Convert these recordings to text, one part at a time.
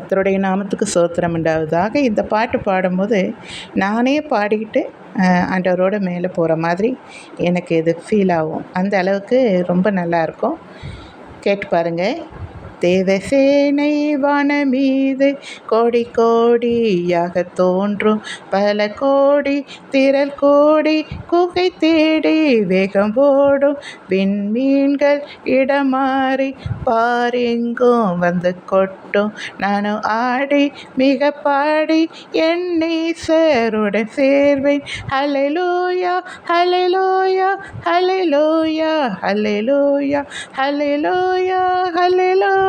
கர்த்தருடைய நாமத்துக்கு ஸ்தோத்திரம் உண்டாவதாக. இந்த பாட்டு பாடும்போது நானே பாடிக்கிட்டு ஆண்டவரோட மேலே போகிற மாதிரி எனக்கு இது ஃபீல் ஆகும். அந்த அளவுக்கு ரொம்ப நல்லாயிருக்கும். கேட்டு பாருங்கள். தேவசேனை வானமீது கோடி கோடியாக தோன்றும், பல கோடி திரள் கோடி குகை தேடி வேகம் ஓடும், விண்மீன்கள் இடமாறி பாரெங்கும் வந்து கொட்டும். நானும் ஆடி மிக பாடி என் நேசருடன் சேர்வேன். ஹல்லேலூயா ஹல்லேலூயா ஹல்லேலூயா ஹல்லேலூயா ஹல்லேலூயா ஹல்லேலூயா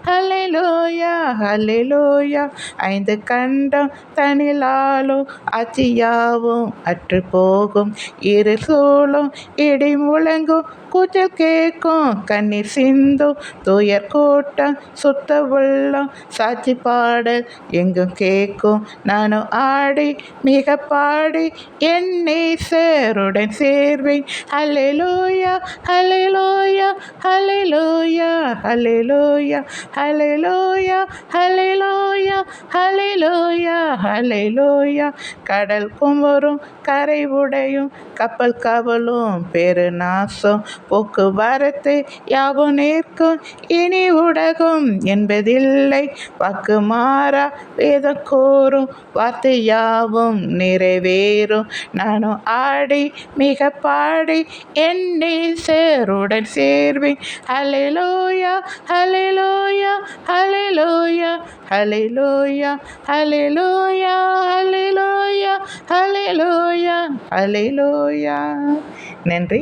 ஹல்லேலூயா ஹல்லேலூயா. 5 கண்டம் தனிலாலும் ஆட்சியாவும் அற்று போகும், இரு சூழும் இடி முழங்கும், கூச்சல் கேட்கும், கண்ணீர் சிந்தும், துயர் கூட்டம், சுத்த உள்ளம், சாட்சி பாடல் எங்கும் கேட்கும். நானும் ஆடி மிக பாடி என் நேசருடன் சேர்வேன். ஹல்லேலூயா ஹல்லேலூயா ஹல்லேலூயா ஹல்லேலூயா ஹல்லேலூயா ஹல்லேலூயா ஹல்லேலூயா ஹல்லேலூயா. கடல் குமரும் கரை உடையும், கப்பல் கவலும் பெருநாசம், போக்குவரத்து யாவும் நிற்கும், இனி ஊடகம் என்பதில்லை. வாக்கு மாறா வேதம் கூறும், வார்த்தை யாவும் நிறைவேறும். நானும் ஆடி மிக பாடி என் நேசருடன் சேர்வேன். ஹல்லேலூயா ஹல்லேலூயா ஹல்லேலூயா ஹல்லேலூயா ஹல்லேலூயா ஹல்லேலூயா ஹல்லேலூயா ஹல்லேலூயா. நன்றி.